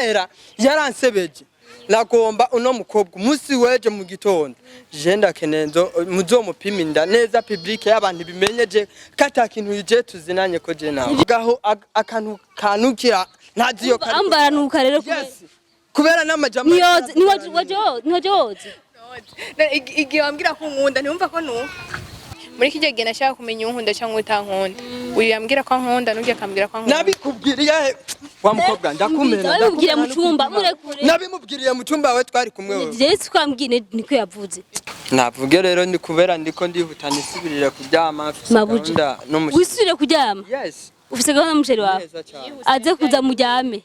kubera yaransebeje nagomba uno mukobwa umunsi weje mu gitondo je ndakenenzo muzomupima inda neza public y'abantu bimenyeje kata kintu yije tuzinanye ko je nawe gaho akantu kanukira ntaziyo kare ambara nuka rero kubera n'amajambo ni wajoze igihe wambwira ko nkunda ntumva ko nuka muri kijye gihe nashaka kumenya unkunda cyangwa utankunda uyu yambwira ko nkunda n'ugiye akambwira ko nkunda nabikubwiriye wamukobwa ndakumena ndakubwira mu cyumba murekure nabimubwiriye mu cyumba we twari kumwe wewe Jesi kwambwine niko yavuze navuge rero ndi kubera ndiko ndihutana isubirira kuryama mabuja wisubire kuryama yes ufise gahunda musheri wawe aze kuza mujyame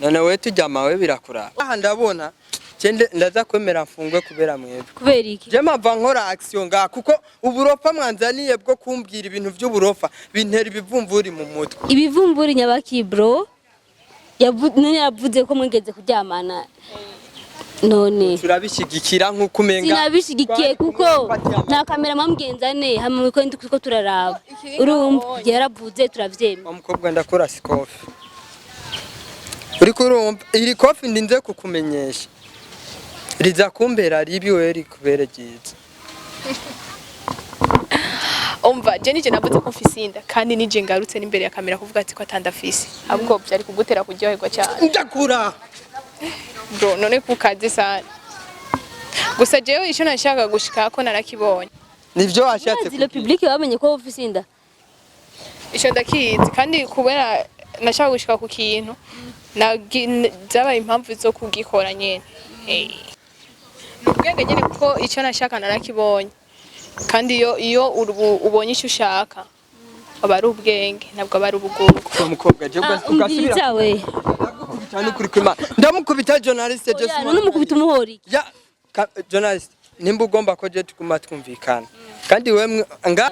none we tujyama we birakura aha ndabona Chende ndaza kwemera mfungwe kubera mwebwe. Kubera iki? Je mava nkora action nga kuko uburofa mwanzaniye bwo kumbwira ibintu by'uburofa bintera ibivumvuri mu mutwe. Ibivumvuri nyabaki bro. Yavuze ko mwigeze kuryamana. None turabishigikira nkuko umenga. Sinabishigikiye kuko nta kamera mamugenzane hamwe ko ndi kuko turaraba. Urumva yaravuze turavyema. Umukobwa ndakora sikofi. Uri kurumva iri kofi ndinze kukumenyesha. Riza kumbera ribi weri kubere giza. Umva je nije navuze ko mfise inda kandi nije ngarutse n'imbere ya kamera kuvuga ati ko atandafise. Ahubwo byari kugutera kuryoherwa cyane. Ndakura. Bro none kukaze sana. Gusa jewe ico nashaka gushika ko narakibonye. Nivyo washatse. Le public bamenye ko ufise inda. Ico ndakizi kandi kubera nashaka gushika ku kintu zabaye impamvu zo kugikora nyene. Ubwenge nyene kuko ico nashaka narakibonye. Kandi iyo ubonye icyo ushaka aba ari ubwenge ntabwo aba ari ubugugu. Umukobwa je ugasubira we. Ndakubitana kuri kwima. Ndamukubita journalist je sima. Numukubita umuhori. Ya journalist nimba ugomba ko je tukuma twumvikana. Kandi we nga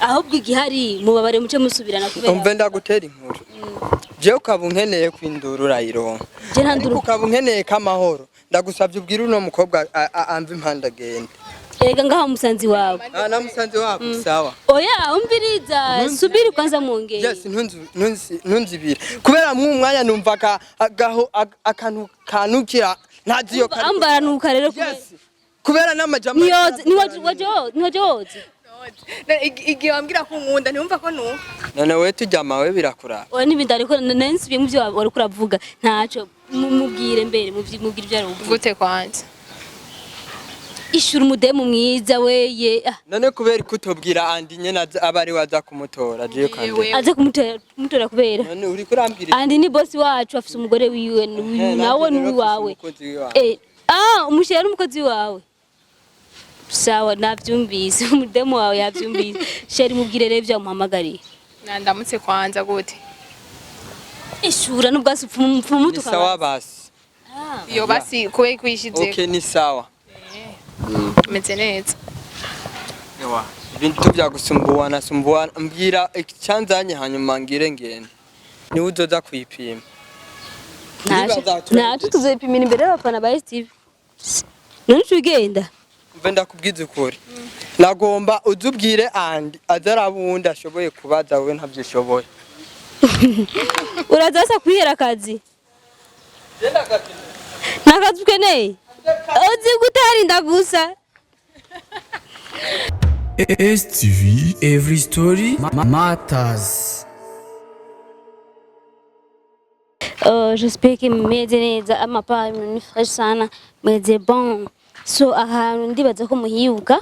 ahubwo igihari mubabare muce musubirana kubera. Umve ndagutera inkuru. Je ukabunkeneye kwindurura ironka. Je ntanduru ukabunkeneye kamahoro. Ndagusavye ubwira uno mukobwa amva impanda gende. Ega ngaho musanzi wawe. Na musanzi wabo sawa. Oya umbiriza subiri kwanza muongeye. Yes ntunzibira. Kubera mu mwanya numva gaho akantu kanukira ntaziyo kare. Ambara nuka rero kubera n'amajambo. Ni wajoze. Igihe wambwira ko nkunda ntumva ko nuka. None we tujyama we birakura. Oya nibindari ko nansibiye mu byo wari kuravuga ntaco mubwire mbere mubwire ibyo ari uvuga. Gute kwanza. Ishura umudemu mwiza weye. None kubera kutobwira andi nyene abari waza kumutora je kandi. Aze kumutora kubera. None uri kurambwira. Andi ni boss wacu afise umugore wiwe nawe n'uwawe. Umushera umukozi wawe. Sawa navyumvise umudemu wawe yavyumvise. Sheri mubwire rero byamuhamagariye. Ndamutse kwanza gute. Ishura n'ubwasi pfumu tuka. Sawa basi. Iyo basi kuwe kwishize. Okay ni sawa. Meze neza. Ewa ibintu byagusumbuwana mbwira icyanzanye hanyuma ngire ngene. Ni uzoza kwipima. Nacu tuzepimira imbere y'abafana ba Steve. None tugenda. Mve ndakubwiza ukuri. Nagomba uzubwire andi azarabunda ashoboye kubaza wowe ntabyishoboye. Urazasa kwihera akazi. Nakazi ukeneye. Ozi gutarinda gusa. STV every story matters. J'espère que meze neza amapa ni fresh sana meze bon. So ahantu ndibaza ko muhiyuka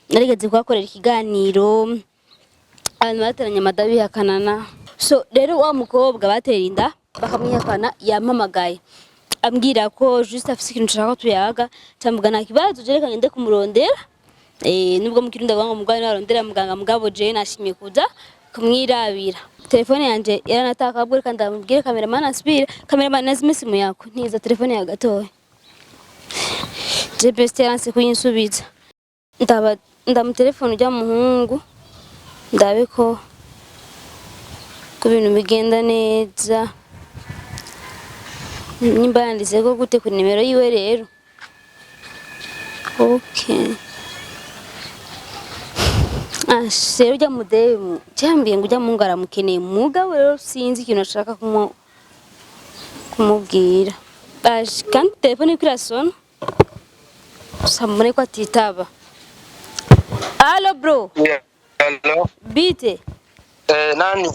narigeze kwakorera ikiganiro abantu bateranya madabi yakanana. So rero wa mukobwa batera inda bakamwihakana yampamagaye ambwira ko juste afise ikintu nshaka tuyaga cyamugana kibazo jereka ngende kumurondera nubwo mukirundi abanga mugani narondera muganga mugabo je nashimye kuza kumwirabira. Telefone yanje yaranataka abwira kandi ambwira cameraman aspire cameraman nazime simu yako ntiza telefone ya gatoya. Je best yanse kuyinsubiza ndaba telefone ujya muhungu ndabe ko kubintu bigenda neza. Nimba yanditse ko gute ku nimero yiwe rero. Okay. Sero ujya mudemu cyambwiye ngo ujya mungara mukeneye mugabo rero sinzi ikintu ashaka kumubwira kandi telefone iko irasona samure ko atitaba. Allo bro. Yeah. Hello. Bite. Nani?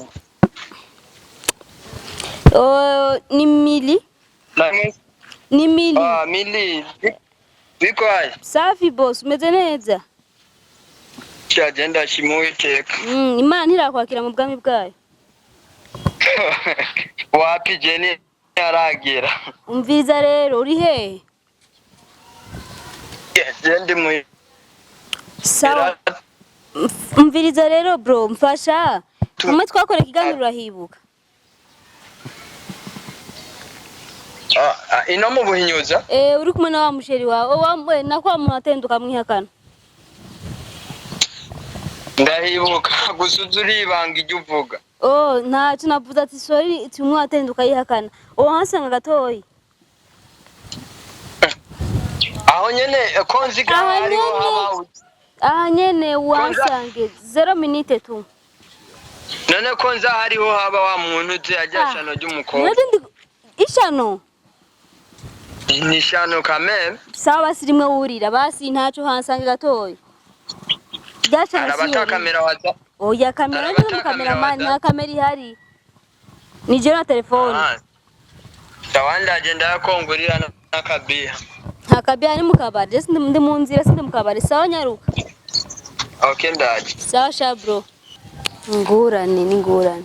Ni Mili. Nani? Ni Mili. Mili. Biko ai. Safi boss, umeze neza? Cyagenda shimuwiteka. Imana ntirakwakira mu bwami bwayo. Wapi jeni aragera. Umviza rero uri he? Jendi mu. Sawa. Umviriza rero bro, mfasha. Hamwe twakora ikiganiro urahibuka. Ino mu buhinyuza? Uri kumwe na wa musheri wawe, wamwe nakwa mu atenduka mwihakana. Ndahibuka gusuzuri ibanga ijye uvuga. Nta tunavuza ati sorry tumwe atenduka yihakana. Hasanga gatoyi. Aho nyene konzi ka hariho haba. Nyene wasange 0 minute tu. None konza hariho haba wa muntu uzi ajyashano ry'umukobwa. Ishano. Ni shano kamera. Sawa sirimwe wurira basi ntaco hansange gatoyi. Byashano siwe. Arabata kamera waza. Oya kamera ni kameraman na kamera ihari. Ni je na telefone. Tawanda agenda yakongurira nakabia. Hakabia ni mukabari. Just ndi mu nzira sindi mukabari. Sawa nyaruka. Okay ndaje. Sawa sha bro. Ngurane.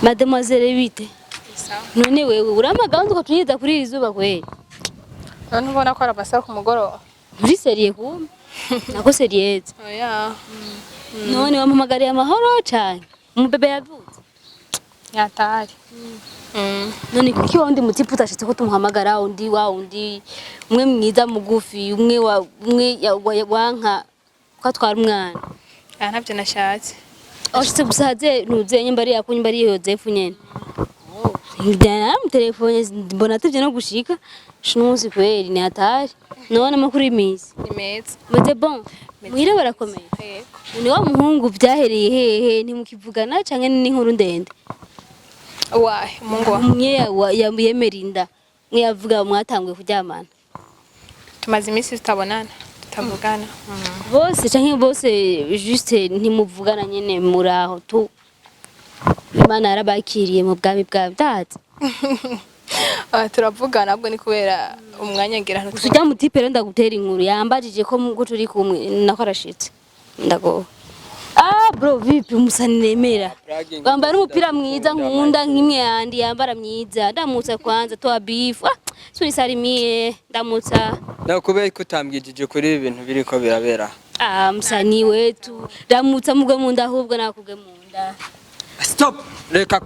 Mademoiselle bite? Sawa. None wewe uramaganda ko tuyiza kuri iri zuba kwe. None ubona ko arabasa ku mugoroba. Muri serie kumbe. Nako serieze. Oya. None wampamagariye amahoro cyane. Umubebe yavutse. Yatari. None kuki wundi mutipu utashitse ko tumuhamagara undi umwe mwiza mugufi umwe wanka kwatwara umwana. Ntabyo nashatse. Ashitse gusaze nuze nyambari yakunyambari Yozefu nyene. Ndana mu telefone mbona tevye no gushika. Shnuzi kweli ni hatari. None makuru imizi. Ni meza. Meze bon. Mwire barakomeye. Yego. Ni wa muhungu byahereye hehe ntimukivugana canke ni inkuru ndende. Wahe mungu wa. Umwe yamuyemera Inda. Mwe yavuga mwatangwe kuryamana. Tumaze iminsi tutabonana. Tutavugana. Bose canke bose juste ntimuvugana nyene muraho tu. Imana yarabakiriye mu bwami bwawe dati. Turavugana ahubwo ni kubera umwanya ngira hano. Usujya mu tipe renda gutera inkuru yambajije ko mugo turi kumwe nako arashitse. Ndago. Bro vipi umusani nemera. Wambara umupira mwiza nkunda nkimwe yandi yambara myiza. Ndamutse kwanza to beef. Suri sarimie ndamutsa. Nakubeye kutambwigije kuri ibintu biriko birabera. Musani wetu. Ndamutsa mugwe munda ahubwo nakugwe munda. Stop. Reka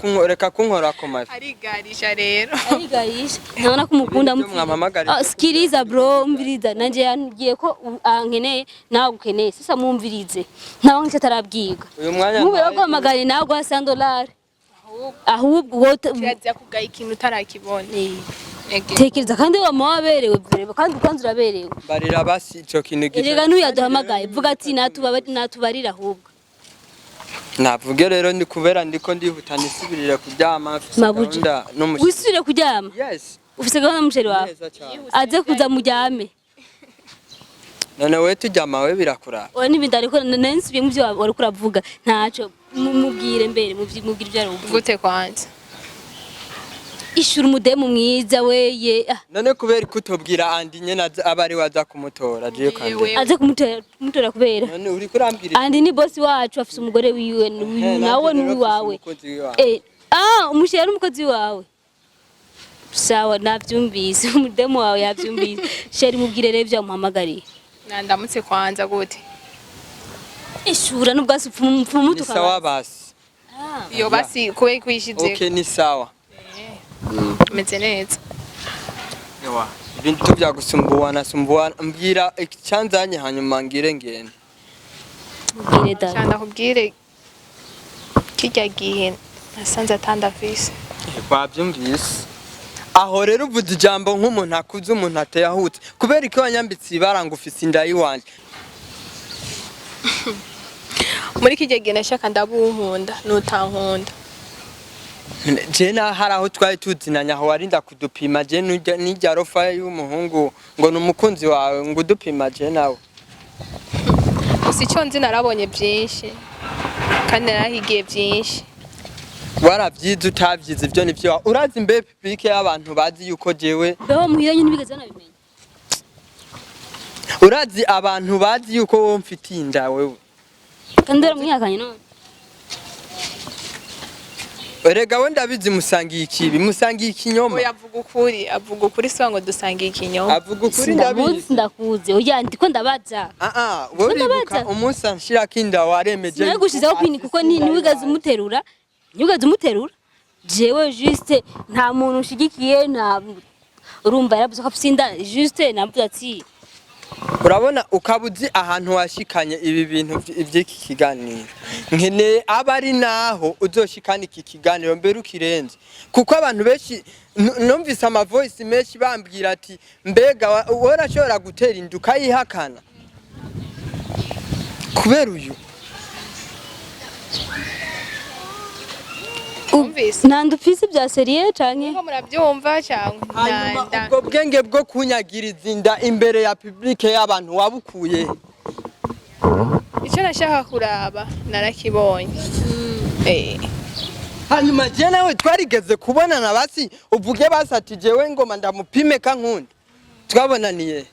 kunkora ko mafi. Arigarisha rero. Arigarisha. Ntabona kumukunda mwamamagara. Sikiriza bro umviriza nanje yangiye ko ankeneye nawe ukeneye sasa mumvirize. Ntaho nce tarabwiga. Uyu mwanya Mubera ko amagari nawe gwa $100. Ahubwo wote Kirazira kugaye ikintu utarakibona. Tekereza kandi wamuwaberewe vrebe kandi ukanze uraberewe. Barira basi ico kintu gito. Erega nuyaduhamagaye vuga ati natubarira ahubwo. Navuge rero ndi kubera ndiko ndihutana isubirira kuryama Mabuji. Wisubire kuryama? Yes. Ufise gahunda musheri wawe? Aze kuza mujyame. None we tujyama we birakura. Oya nibindi ariko nansubiye mu byo wari kuravuga ntaco mubwire mbere mubwire ibyo ari Gute kwanza. Ishura umudemu mwiza weye. None kubera kutobwira andi nyene abari waza kumutora je kandi. Aze kumutora kubera. None uri kurambwira. Andi ni boss wacu afise umugore wiwe nawe ni wawe. Umusheri umukozi wawe. Sawa navyumvise umudemu wawe yavyumvise. Sheri mubwire rero byo muhamagariye. Ndamutse kwanza gute. Ishura n'ubwasi upfumu tukaba. Sawa basi. Iyo basi kuwe kwishize. Okay ni sawa. Meze neza. Ewa ibintu byagusumbuwana mbwira icyanzanye hanyuma ngire ngene. Mubwire da. Cyanda kubwire kijya gihe nasanze atanda afise. Babyumvise. Aho rero uvuze ijambo nk'umuntu akuze umuntu ateyahutse kubera ko wanyambitse ibaranga ufise inda yiwanje. Muri kijya gihe nashaka ndabunkunda nutankunda. jena haraho twari tuzinanya aho warinda kudupima je nijya rofa y'umuhungu ngo numukunzi wawe ngo udupima je nawe gusa icyo nzi narabonye byinshi kandi narahigiye byinshi warabyize utavyize ivyo nivyo urazi mbe publike y'abantu bazi yuko jewe beho muhiranye nibigeze nabimenya urazi abantu bazi yuko wowe mfitiye inda wewe kandi mwihakanye none erega we ndabizi musangiye ikibi musangiye ikinyoma oya avuga ukuri so ngo dusangiye ikinyoma avuga ukuri ndabizi ndakuze oya ndiko ndabaza wowe uribuka umunsi anshira kinda waremeje nawe gushizaho kwini kuko ntiwigaze umuterura jewe juste nta muntu ushigikiye nta urumva yarabuze ko afsinda juste navuze ati urabona ukabuzi ahantu washikanye ibi bintu ivy'iki kiganiro nkeneye abari naho uzoshikana iki kiganiro mbere ukirenze kuko abantu benshi numvise ama voice menshi bambwira ati mbega worashobora gutera induka yihakana kubera uyu ntandupfise bya serie canke ko murabyumva cyangwa hanyuma ubwo bwenge bwo kunyagiriza inda imbere ya publike y'abantu wabukuye icyo nashaka kuraba narakibonye hanyuma je nawe twarigeze kubonana basi uvuge basati jewe ngoma ndamupime kankundi twabonaniye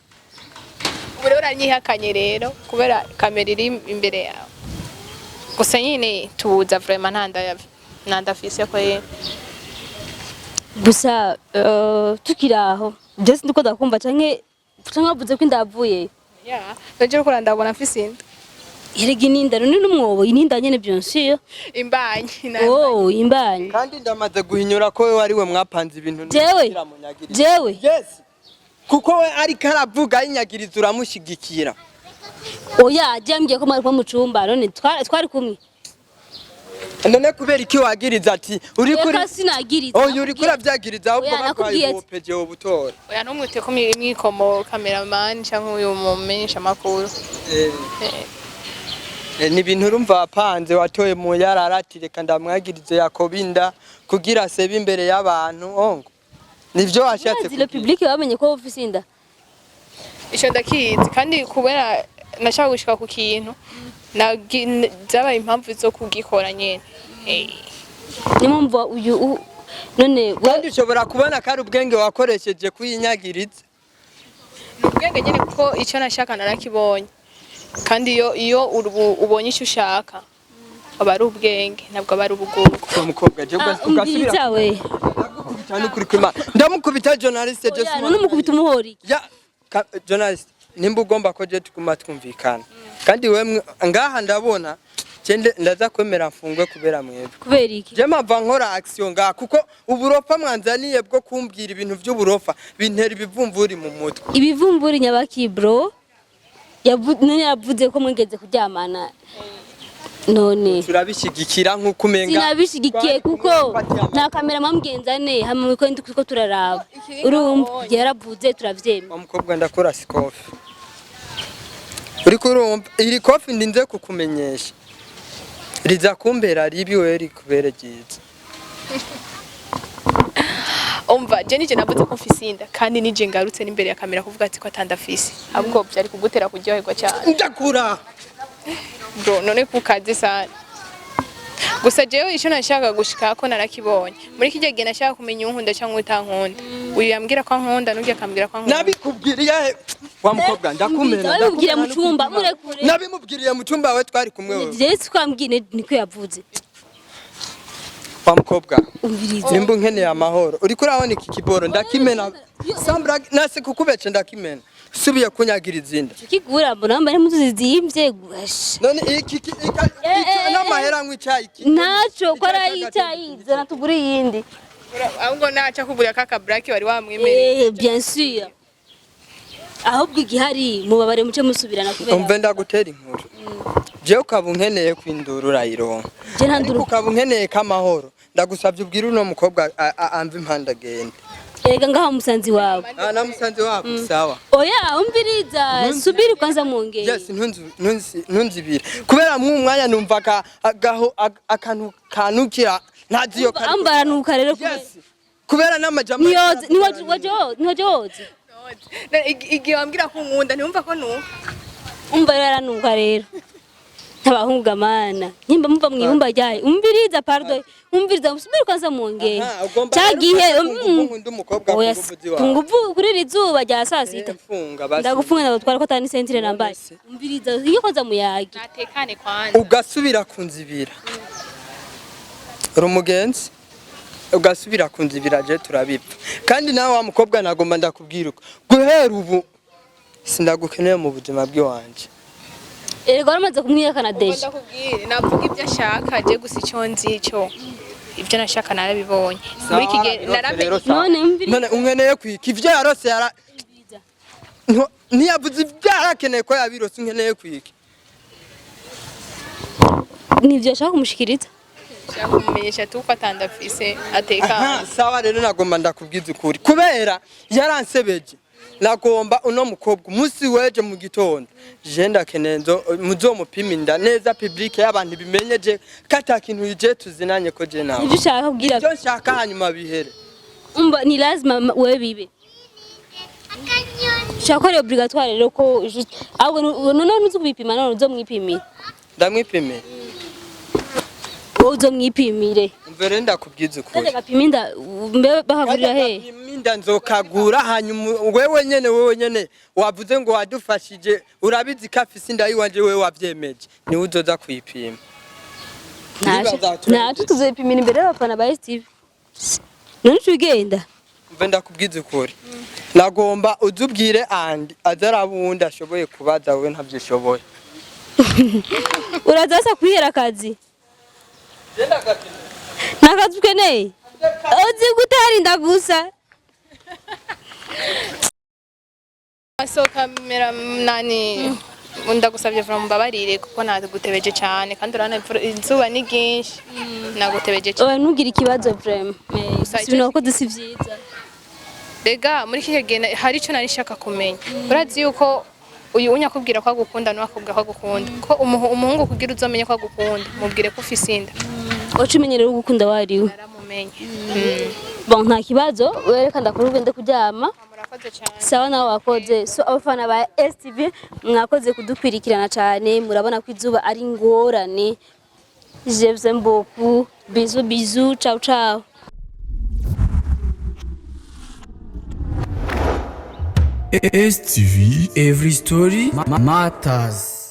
ubure uranyihakanye rero kubera kamera iri imbere yawe gusa nyine tubuza vraiment ntandafise ko gusa tukiraho je sindiko ndakumva canke bavuze ko indavuye nje uko ndabona afise inda erega ininda none n'umwobo ininda nyene byonsiyo imbanyi imbanyi kandi ndamaze guhinyura ko we wari we mwapanze ibintu jewe yes kuko we ari karavuga yinyagiriza uramushigikira oya jambye ko mari mu cumba none twari kumwe none kubera iki wagiriza ati uri kuri sinagiriza uri kuri avyagiriza ahubwo bakwaye bopeje ubutora oya numwite ko mwikomo cameraman cyangwa uyu mumenyesha makuru ni ibintu urumva wapanze watoye mu yararati reka ndamwagirize yakobinda kugira sebe imbere y'abantu ongo nivyo washatse kugira publique bamenye ko ufise inda ico ndakizi kandi kubera nashaka gushika ku kintu zabaye impamvu zo kugikora nyene nimumva uyu none kandi ushobora kubona ko ari ubwenge wakoresheje kuyinyagiriza ubwenge nyene kuko icyo nashaka narakibonye kandi iyo ubonye icyo ushaka aba ari ubwenge ntabwo aba ari ubugugu umukobwa je ugasubira we ndamukubita journaliste je n'umukubita umuhori ya journaliste nimba ugomba ko je tuguma twumvikana kandi we ngaha ndabona cende ndaza kwemera mfungwe kubera mwebwe kubera iki je mava nkora action ngaha kuko uburofa mwanzaniye bwo kumbwira ibintu by'uburofa bintera ibivumvuri mu mutwe ibivumvuri nyabaki bro yavuze ko mwegeze kuryamana none turabishigikira nkuko umenga sinabishigikiye kuko nta kamera mamugenzane hamwe ko ndi kuko turaraba urumva yaravuze turavyema umukobwa ndakora sikofi uri kurumva iri kofi ndinze kukumenyesha riza kumbera ribi we rikubere giza umva je nije navuze ko mfise inda kandi nije ngarutse n'imbere ya kamera kuvuga ati ko atandafise ahubwo byari kugutera kuryoherwa cyane ndakura bro none kukaze sana gusa jewe icyo nashaka gushika ko narakibonye muri kijye gihe nashaka kumenya uwunkunda cyangwa utankunda uyu yambwira ko ankunda n'ugiye akambwira ko ankunda nabikubwiriye wa mukobwa ndakumena ndakubwira mu cyumba murekure nabimubwiriye mu cyumba we twari kumwe we Yesu kwambwire niko yavuze wa mukobwa nimba nkeneye amahoro uri kurabona iki kiboro ndakimena sambra nase kukubece ndakimena subiye kunyagiriza inda kigura mbona mbare mutuzi zimvye gwash none iki n'amahera nk'icyayi naco ko ari icyayi zana tugura yindi ahubwo naca kugura kaka black wari wamwemereye bien sûr ahubwo igihari mubabare muce musubirana kubera umve ndagutera inkuru je ukabunkeneye kwindurura ironka je ntanduru ukabunkeneye kamahoro ndagusavye ubwira uno mukobwa amva impanda gende ega ngaho musanzi wawe na musanzi wawe sawa oya umbiriza subiri kwanza muongeye yes ntunzibira kubera mu mwanya numva gaho akantu kanukira ntaziyo kari ambaranuka rero kubera n'amajambo niwajoze igihe wambwira ko unkunda ntiwumva ko nuka umva yaranuka rero abahunga mana nyimba mumva mwihumba ryaye umbiriza pardon umbiriza musubire kwanza muongeye cyagihe umukobwa tunguvu kuri rizuba rya saa sita ndagufunga ndagutwara ko tani sentire nambaye umbiriza iyo kwanza muyagi natekane kwanza ugasubira kunzibira rumugenzi ugasubira kunzibira je turabipfa kandi nawe wa mukobwa nagomba ndakubwira uko guhera ubu sindagukeneye mu buzima bw'iwanje erego aramaze kumwiyakana deje ndakubwire navuga ibyo ashaka je gusa icyo nzi cyo ibyo nashaka narabibonye muri iki gihe none unkeneye kwika ivyo yarose ntiyavuze ivyarakeneye ko yabirose unkeneye kwika nivyo ashaka kumushikiriza kumumenyesha tuko atandafise atekana sawa rero nagomba ndakubwiza ukuri kubera yaransebeje nagomba uno mukobwa umunsi weje mu gitondo je ndakenenzo muzomupima inda neza public y'abantu bimenyeje kata kintu yije tuzinanye ko je nawe ivyo ushaka kubwira ivyo nshaka hanyuma bihere umba ni lazima wewe bibe shakore obligatoire rero ko ahubwo none nuzubipima none uzomwipimira ndamwipimira uzomwipimire mvere ndakubwiza ukuri gapiminda mbe bahagurira he gapiminda nzokagura hanyuma wewe nyene wavuze ngo wadufashije urabizi ko afise inda yiwanje wewe wavyemeje ni uzoza kwipima nacu tuzopimira imbere y'abafana ba Steve none tugenda mve ndakubwiza ukuri nagomba uzubwire andi azarabunda ashoboye kubaza wewe ntavyishoboye uraza kwihera akazi nakazi ukeneye uzi gutarinda gusa so kamera nani ndagusabye vuba mbabarire kuko nagutebeje cyane kandi urana izuba ni ginshi nagutebeje cyane nugira ikibazo vraiment ibintu wakoze si vyiza rega muri kike gihe hari ico nari shaka kumenya urazi yuko uyu unyakubwira ko agukunda n'akubwira ko agukunda ko umuhungu kugira uzamenye ko agukunda mubwire ko ufise inda ucimenyere ugukunda wariwe naramumenye bon nta kibazo wereka ndakora ugende kuryama murakoze cyane sawa nawe wakoze so abafana ba STV mwakoze kudukwirikirana cyane murabona ko izuba ari ngorane je vous aime beaucoup bisous bisous ciao ciao STV, every story matters.